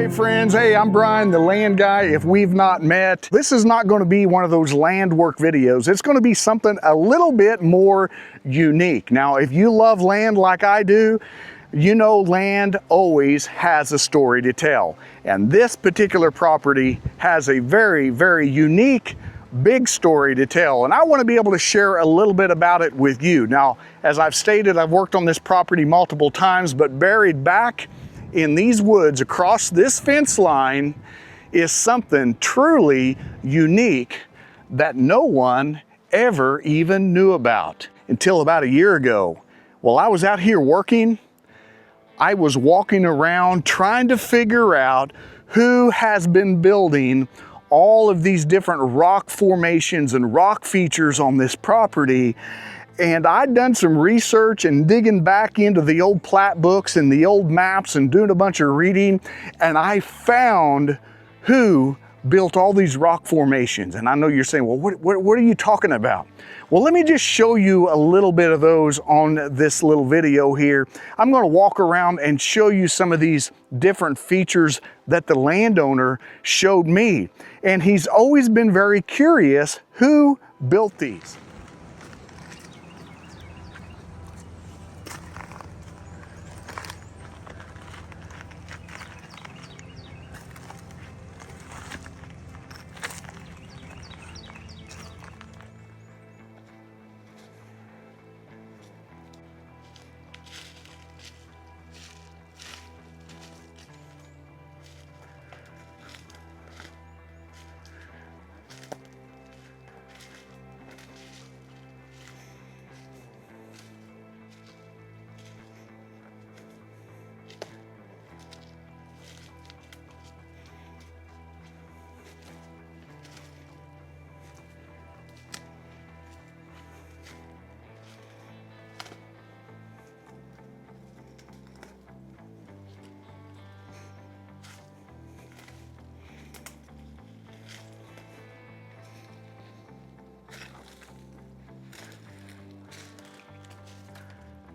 Hey friends, hey, I'm Brian, the land guy. If we've not met, this is not going to be one of those land work videos. It's going to be something a little bit more unique. Now, if you love land like I do, you know land always has a story to tell. And this particular property has a very, very unique, big story to tell. And I want to be able to share a little bit about it with you. Now, as I've stated, I've worked on this property multiple times, but buried back in these woods across this fence line is something truly unique that no one ever even knew about until about a year ago. While I was out here working, I was walking around trying to figure out who has been building all of these different rock formations and rock features on this property. And I'd done some research and digging back into the old plat books and the old maps and doing a bunch of reading, and I found who built all these rock formations. And I know you're saying, well, what are you talking about? Well, let me just show you a little bit of those on this little video here. I'm going to walk around and show you some of these different features that the landowner showed me. And he's always been very curious who built these.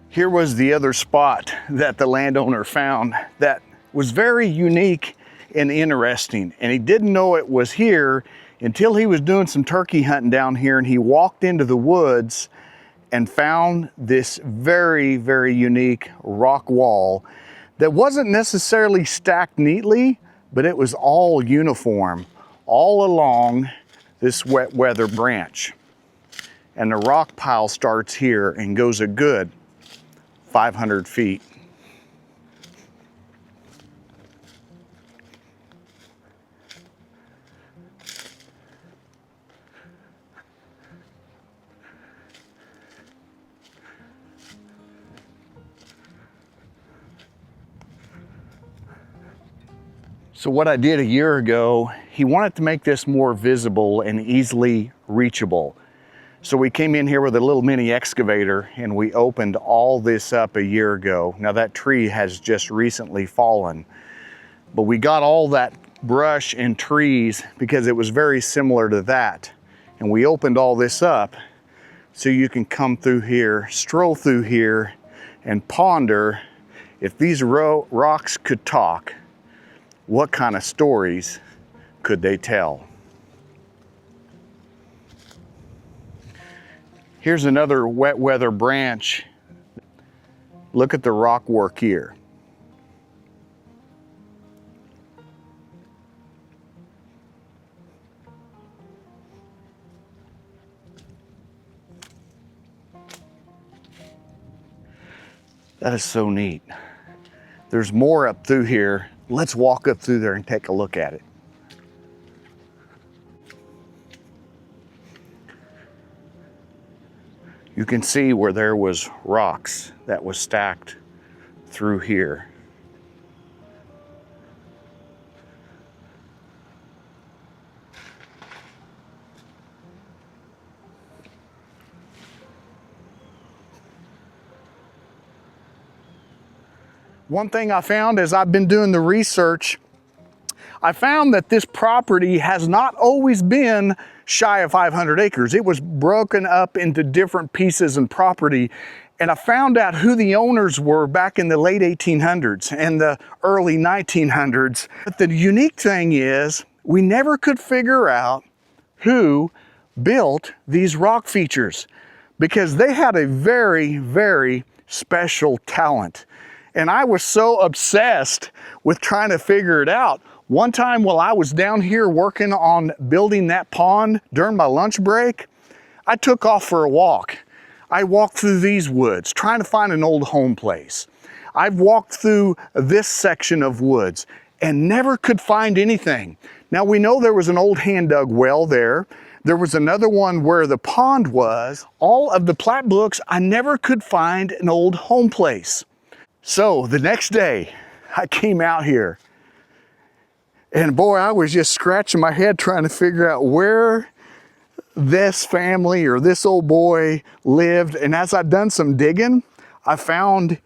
Here was the other spot that the landowner found that was very unique and interesting. And he didn't know it was here until he was doing some turkey hunting down here, and he walked into the woods and found this very, very unique rock wall that wasn't necessarily stacked neatly, but it was all uniform all along this wet weather branch. And the rock pile starts here and goes a good 500 feet. So what I did a year ago, he wanted to make this more visible and easily reachable. So we came in here with a little mini excavator and we opened all this up a year ago. Now that tree has just recently fallen, but we got all that brush and trees because it was very similar to that. And we opened all this up so you can come through here, stroll through here and ponder, if these rocks could talk, what kind of stories could they tell? Here's another wet weather branch. Look at the rock work here. That is so neat. There's more up through here. Let's walk up through there and take a look at it. You can see where there was rocks that was stacked through here. One thing I found as I've been doing the research, I found that this property has not always been shy of 500 acres. It was broken up into different pieces and property. And I found out who the owners were back in the late 1800s and the early 1900s. But the unique thing is, we never could figure out who built these rock features, because they had a very, very special talent. And I was so obsessed with trying to figure it out. One time while I was down here working on building that pond during my lunch break, I took off for a walk. I walked through these woods trying to find an old home place. I've walked through this section of woods and never could find anything. Now we know there was an old hand dug well there. There was another one where the pond was. All of the plat books, I never could find an old home place. So the next day I came out here, and boy, I was just scratching my head trying to figure out where this family or this old boy lived. And as I'd done some digging, I found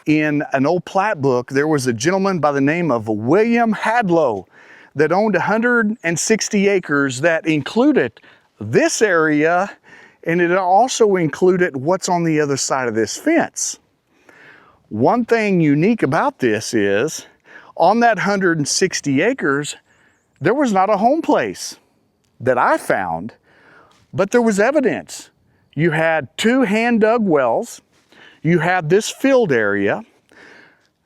in an old plat book, there was a gentleman by the name of William Hadlow that owned 160 acres that included this area, and it also included what's on the other side of this fence. One thing unique about this is, on that 160 acres, there was not a home place that I found, but there was evidence. You had 2 hand dug wells, you had this field area.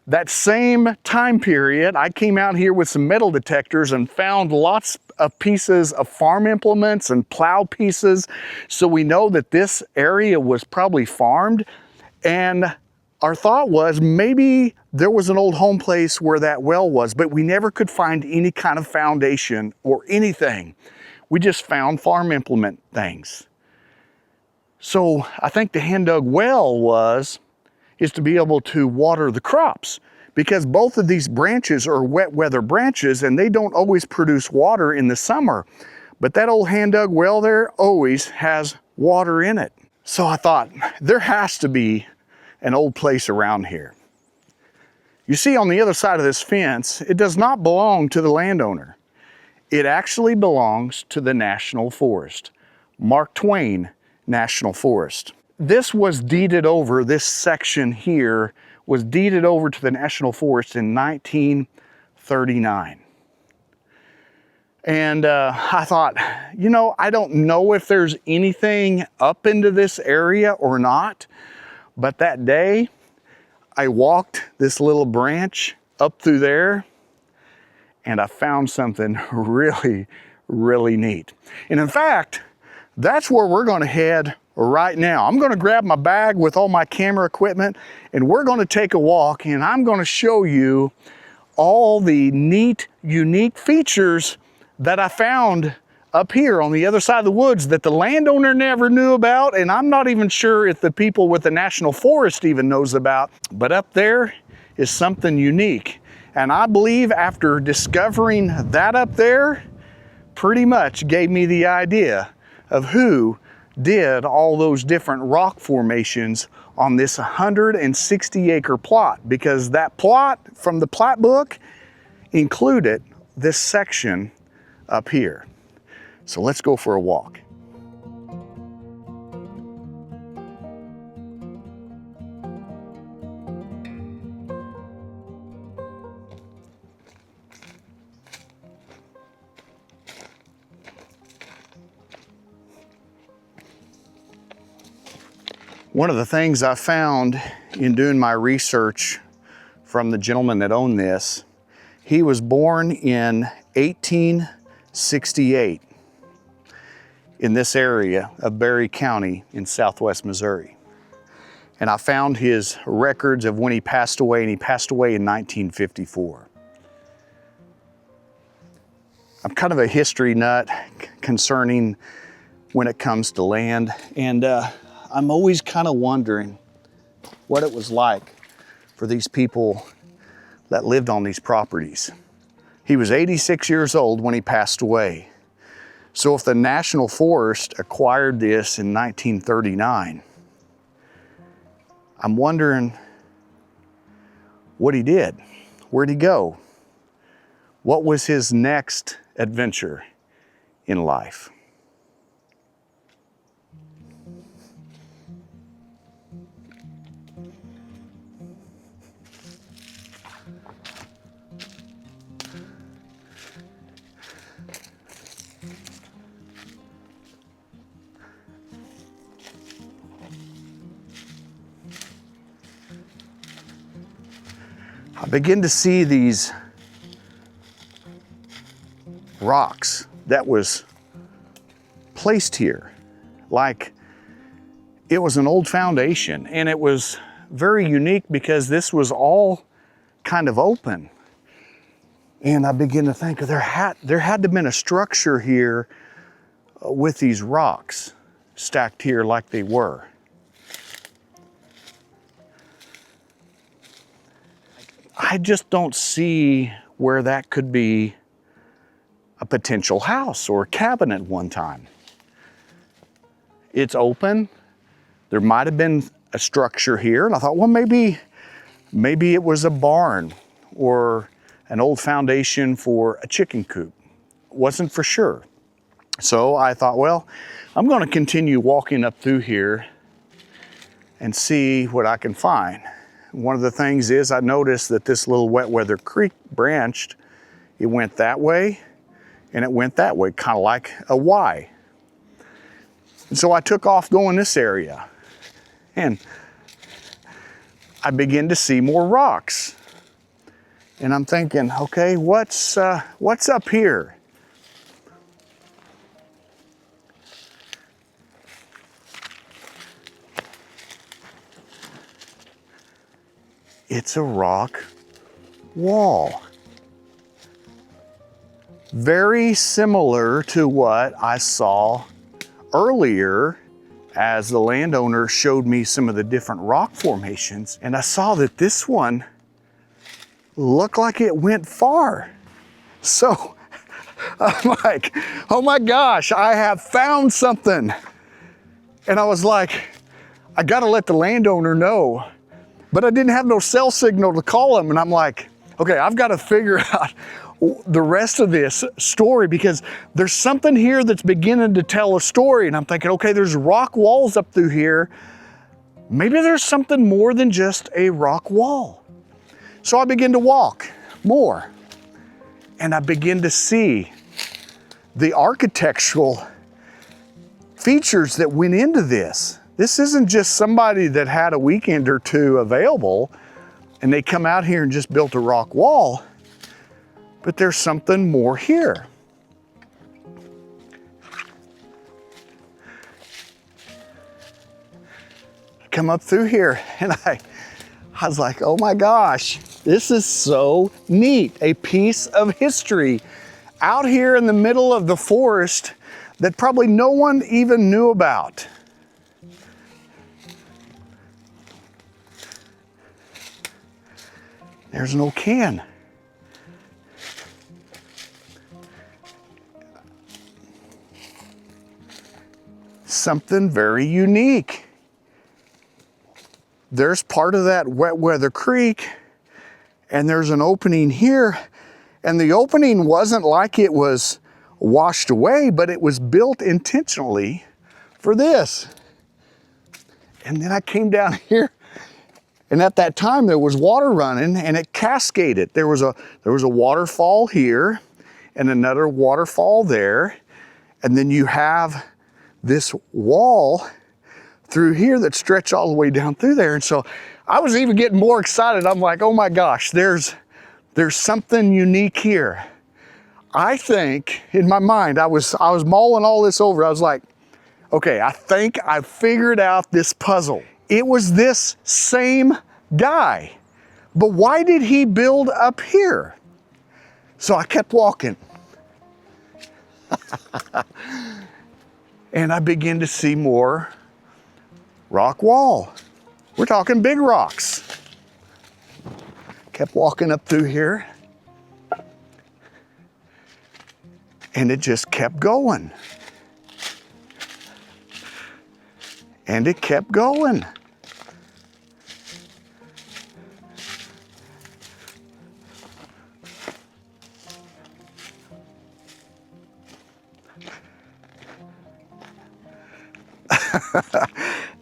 That same time period, I came out here with some metal detectors and found lots of pieces of farm implements and plow pieces. So we know that this area was probably farmed. And our thought was maybe there was an old home place where that well was, but we never could find any kind of foundation or anything. We just found farm implement things. So I think the hand dug well is to be able to water the crops, because both of these branches are wet weather branches and they don't always produce water in the summer. But that old hand dug well there always has water in it. So I thought there has to be an old place around here. You see, on the other side of this fence, it does not belong to the landowner. It actually belongs to the National Forest, Mark Twain National Forest. This was deeded over, this section here was deeded over to the National Forest in 1939. And I thought, you know, I don't know if there's anything up into this area or not, but that day I walked this little branch up through there and I found something really, really neat. And in fact, that's where we're going to head right now. I'm going to grab my bag with all my camera equipment and we're going to take a walk, and I'm going to show you all the neat, unique features that I found up here on the other side of the woods that the landowner never knew about, and I'm not even sure if the people with the National Forest even knows about. But up there is something unique. And I believe after discovering that up there, pretty much gave me the idea of who did all those different rock formations on this 160 acre plot, because that plot from the plat book included this section up here. So let's go for a walk. One of the things I found in doing my research from the gentleman that owned this, he was born in 1868 in this area of Berry County in southwest Missouri. And I found his records of when he passed away, and he passed away in 1954. I'm kind of a history nut concerning when it comes to land, and I'm always kind of wondering what it was like for these people that lived on these properties. He was 86 years old when he passed away. So if the National Forest acquired this in 1939, I'm wondering what he did. Where'd he go? What was his next adventure in life? I begin to see these rocks that was placed here like it was an old foundation, and it was very unique because this was all kind of open. And I begin to think there had to have been a structure here with these rocks stacked here like they were. I just don't see where that could be a potential house or a cabin at one time. It's open. There might have been a structure here, and I thought, well, maybe it was a barn or an old foundation for a chicken coop. Wasn't for sure. So I thought, well, I'm going to continue walking up through here and see what I can find. One of the things is I noticed that this little wet weather creek branched. It went that way and it went that way, kind of like a Y. And so I took off going this area, and I began to see more rocks. And I'm thinking, okay, what's up here? It's a rock wall. Very similar to what I saw earlier as the landowner showed me some of the different rock formations. And I saw that this one looked like it went far. So I'm like, oh my gosh, I have found something. And I was like, I gotta let the landowner know. But I didn't have no cell signal to call him. And I'm like, okay, I've got to figure out the rest of this story, because there's something here that's beginning to tell a story. And I'm thinking, okay, there's rock walls up through here. Maybe there's something more than just a rock wall. So I begin to walk more, and I begin to see the architectural features that went into this. This isn't just somebody that had a weekend or two available and they come out here and just built a rock wall, but there's something more here. I come up through here and I was like, oh my gosh, this is so neat. A piece of history out here in the middle of the forest that probably no one even knew about. There's an old can. Something very unique. There's part of that wet weather creek, and there's an opening here, and the opening wasn't like it was washed away, but it was built intentionally for this. And then I came down here, and at that time there was water running and it cascaded. There was a waterfall here and another waterfall there. And then you have this wall through here that stretched all the way down through there. And so I was even getting more excited. I'm like, oh my gosh, there's something unique here. I think in my mind, I was mulling all this over. I was like, okay, I think I figured out this puzzle. It was this same guy, but why did he build up here? So I kept walking. And I began to see more rock wall. We're talking big rocks. Kept walking up through here, and it just kept going. And it kept going.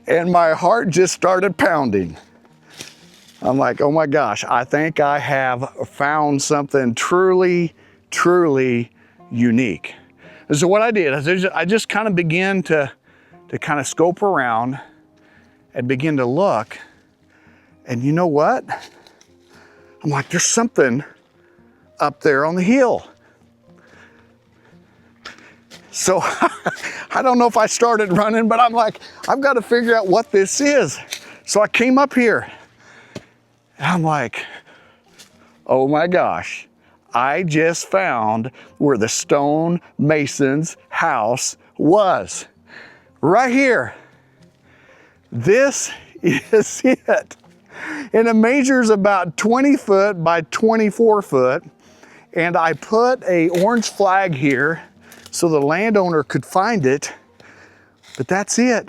And my heart just started pounding. I'm like, oh my gosh, I think I have found something truly, truly unique. And so what I did is I just kind of began to kind of scope around and begin to look. And you know what? I'm like, there's something up there on the hill. So I don't know if I started running, but I'm like, I've got to figure out what this is. So I came up here and I'm like, oh my gosh, I just found where the stonemason's house was. Right here. This is it. And it measures about 20 foot by 24 foot. And I put a orange flag here so the landowner could find it, but that's it.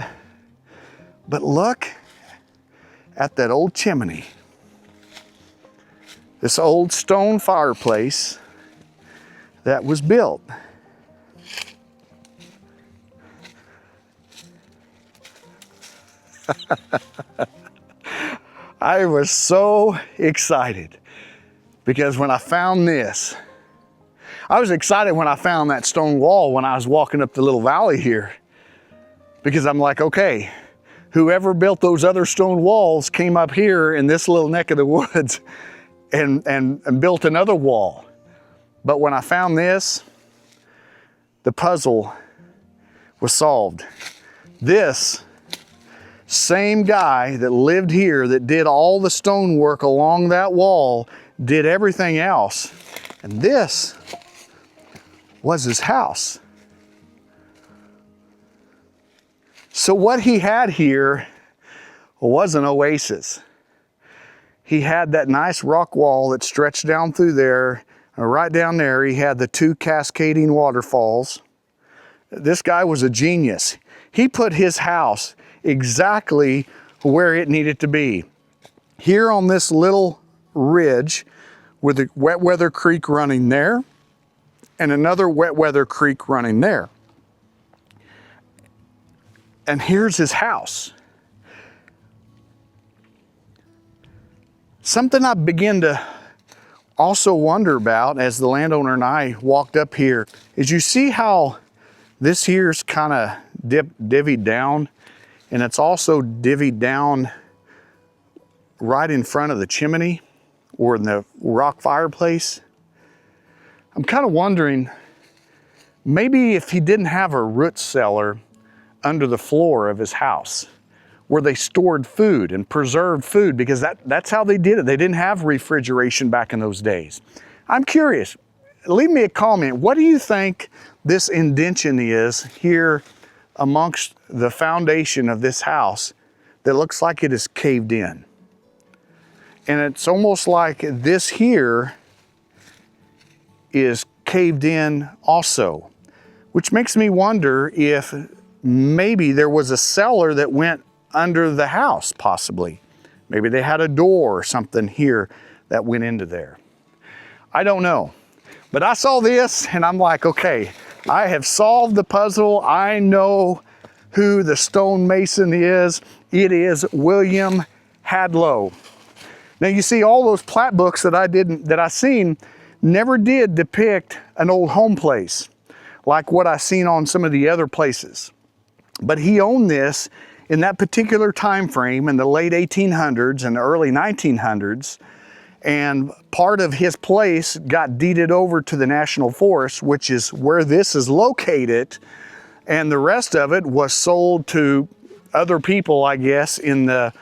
But look at that old chimney. This old stone fireplace that was built. I was so excited because when I found this, I was excited when I found that stone wall when I was walking up the little valley here, because I'm like, okay, whoever built those other stone walls came up here in this little neck of the woods and built another wall. But when I found this, the puzzle was solved. This same guy that lived here, that did all the stonework along that wall, did everything else. And this was his house. So what he had here was an oasis. He had that nice rock wall that stretched down through there. And right down there, he had the two cascading waterfalls. This guy was a genius. He put his house exactly where it needed to be. Here on this little ridge with a wet weather creek running there and another wet weather creek running there. And here's his house. Something I began to also wonder about as the landowner and I walked up here is, you see how this here's kind of divvied down, and it's also divvied down right in front of the chimney or in the rock fireplace. I'm kind of wondering, maybe if he didn't have a root cellar under the floor of his house where they stored food and preserved food, because that's how they did it. They didn't have refrigeration back in those days. I'm curious, leave me a comment. What do you think this indention is here amongst the foundation of this house that looks like it is caved in? And it's almost like this here is caved in also, which makes me wonder if maybe there was a cellar that went under the house, possibly. Maybe they had a door or something here that went into there. I don't know. But I saw this and I'm like, okay, I have solved the puzzle. I know who the stonemason is. It is William Hadlow. Now you see, all those plat books that I seen never did depict an old home place like what I seen on some of the other places. But he owned this in that particular time frame in the late 1800s and the early 1900s, and part of his place got deeded over to the National Forest, which is where this is located, and the rest of it was sold to other people, I guess, in the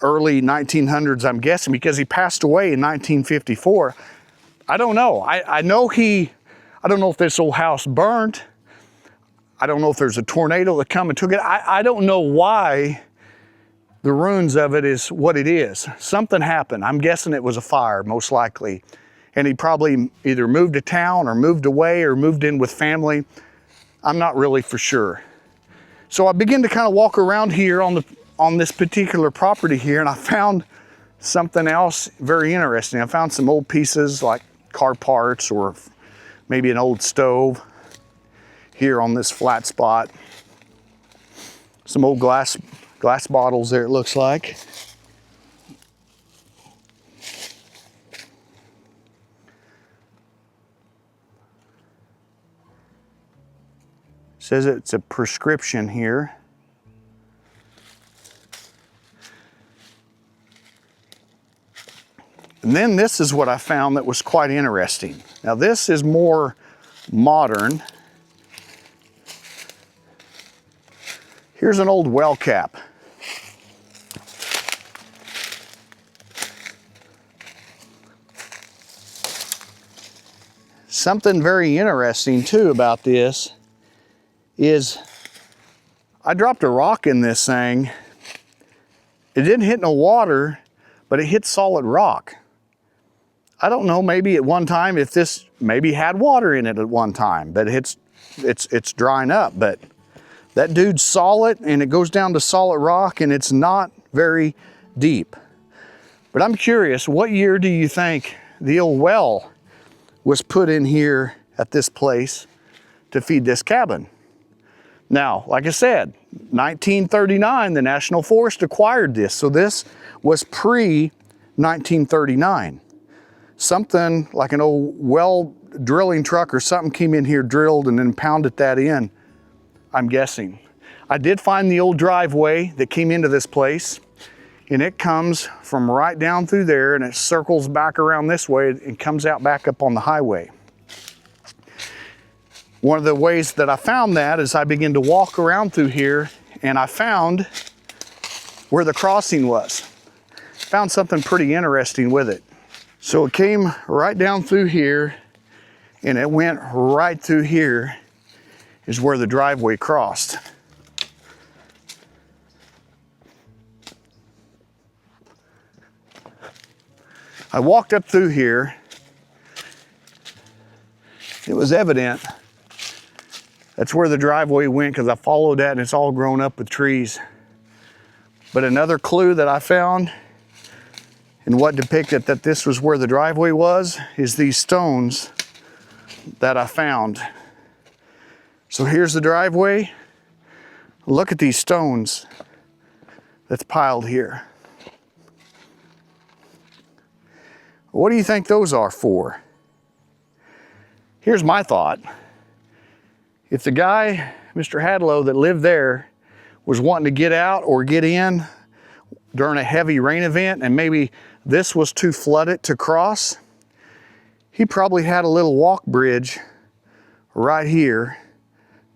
early 1900s, I'm guessing, because he passed away in 1954. I don't know. I know I don't know if this old house burned. I don't know if there's a tornado that come and took it. I don't know why the ruins of it is what it is. Something happened. I'm guessing it was a fire, most likely. And he probably either moved to town or moved away or moved in with family. I'm not really for sure. So I began to kind of walk around here on this particular property here, and I found something else very interesting. I found some old pieces like car parts or maybe an old stove here on this flat spot. Some old glass bottles there, it looks like. Says it's a prescription here. And then this is what I found that was quite interesting. Now this is more modern. Here's an old well cap. Something very interesting too about this is I dropped a rock in this thing. It didn't hit no water, but it hit solid rock. I don't know, maybe at one time if this maybe had water in it at one time, but it's drying up. But that dude's solid and it goes down to solid rock and it's not very deep. But I'm curious, what year do you think the old well was put in here at this place to feed this cabin? Now, like I said, 1939, the National Forest acquired this. So this was pre-1939. Something like an old well drilling truck or something came in here, drilled, and then pounded that in, I'm guessing. I did find the old driveway that came into this place, and it comes from right down through there and it circles back around this way and comes out back up on the highway. One of the ways that I found that is I began to walk around through here and I found where the crossing was. Found something pretty interesting with it. So it came right down through here and it went right through here is where the driveway crossed. I walked up through here. It was evident that's where the driveway went because I followed that and it's all grown up with trees. But another clue that I found and what depicted that this was where the driveway was is these stones that I found. So here's the driveway. Look at these stones that's piled here. What do you think those are for? Here's my thought. If the guy, Mr. Hadlow, that lived there was wanting to get out or get in during a heavy rain event and maybe this was too flooded to cross, he probably had a little walk bridge right here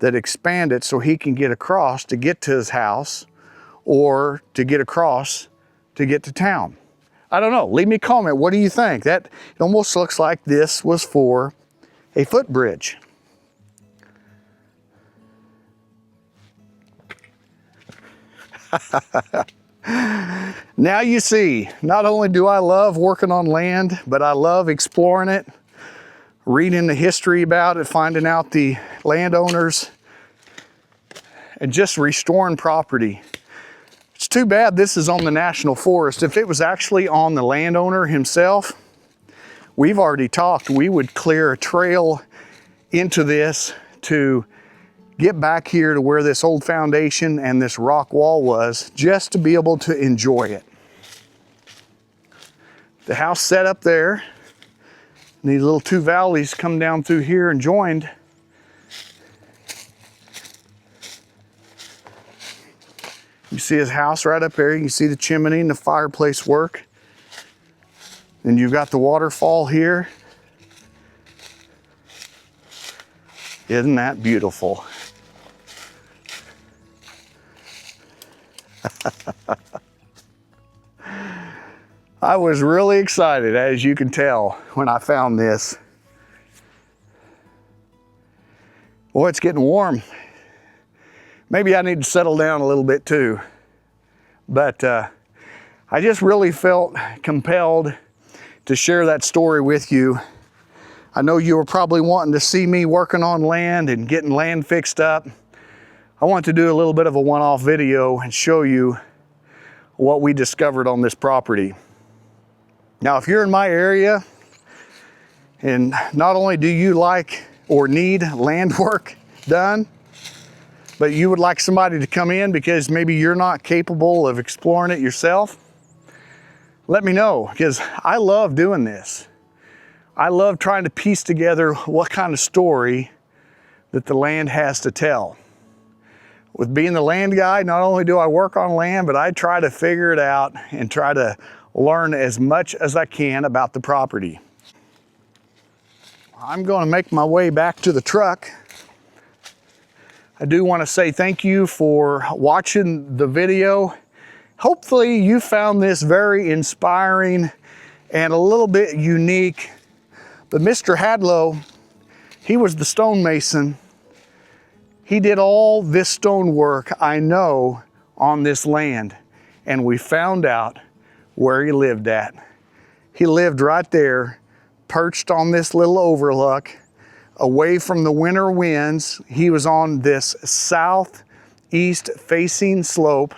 that expanded so he can get across to get to his house or to get across to get to town. I don't know, leave me a comment, what do you think? That it almost looks like this was for a footbridge. Now you see, not only do I love working on land, but I love exploring it, reading the history about it, finding out the landowners, and just restoring property. It's too bad this is on the National Forest. If it was actually on the landowner himself, we've already talked, we would clear a trail into this to get back here to where this old foundation and this rock wall was, just to be able to enjoy it. The house set up there, and these little two valleys come down through here and joined. You see his house right up there. You can see the chimney and the fireplace work. Then you've got the waterfall here. Isn't that beautiful? I was really excited, as you can tell, when I found this. Boy, it's getting warm. Maybe I need to settle down a little bit too. But I just really felt compelled to share that story with you. I know you were probably wanting to see me working on land and getting land fixed up. I want to do a little bit of a one-off video and show you what we discovered on this property. Now, if you're in my area, and not only do you like or need land work done, but you would like somebody to come in because maybe you're not capable of exploring it yourself, let me know, because I love doing this. I love trying to piece together what kind of story that the land has to tell. With being the land guy, not only do I work on land, but I try to figure it out and try to learn as much as I can about the property. I'm going to make my way back to the truck. I do want to say thank you for watching the video. Hopefully you found this very inspiring and a little bit unique. But Mr. Hadlow, he was the stonemason. He did all this stonework, I know, on this land. And we found out where he lived at. He lived right there, perched on this little overlook, away from the winter winds. He was on this southeast facing slope.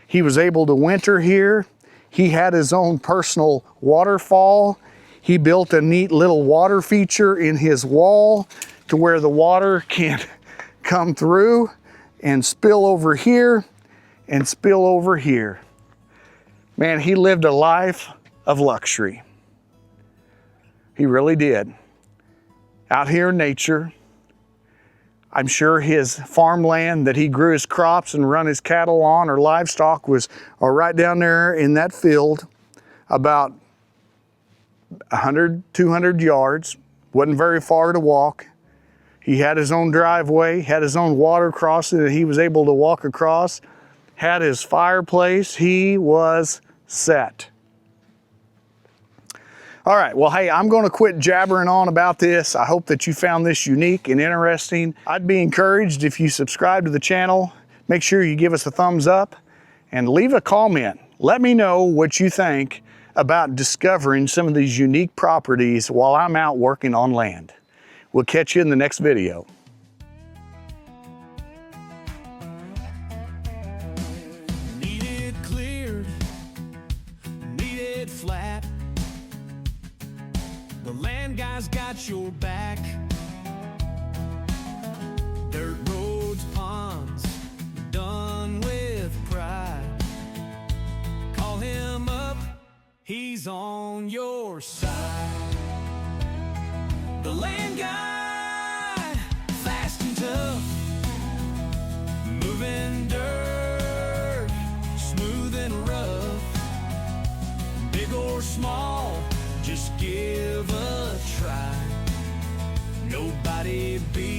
He was able to winter here. He had his own personal waterfall. He built a neat little water feature in his wall to where the water can come through and spill over here and spill over here. Man, he lived a life of luxury. He really did. Out here in nature, I'm sure his farmland that he grew his crops and run his cattle on or livestock was right down there in that field, about 100, 200 yards. Wasn't very far to walk. He had his own driveway, had his own water crossing that he was able to walk across, had his fireplace. He was set. All right, well, hey, I'm going to quit jabbering on about this. I hope that you found this unique and interesting. I'd be encouraged if you subscribe to the channel. Make sure you give us a thumbs up and leave a comment. Let me know what you think about discovering some of these unique properties while I'm out working on land. We'll catch you in the next video. Need it cleared, need it flat. The land guy's got your back. Dirt roads, ponds, done with pride. Call him up, he's on your side. The land guy, fast and tough, moving dirt, smooth and rough. Big or small, just give a try. Nobody beats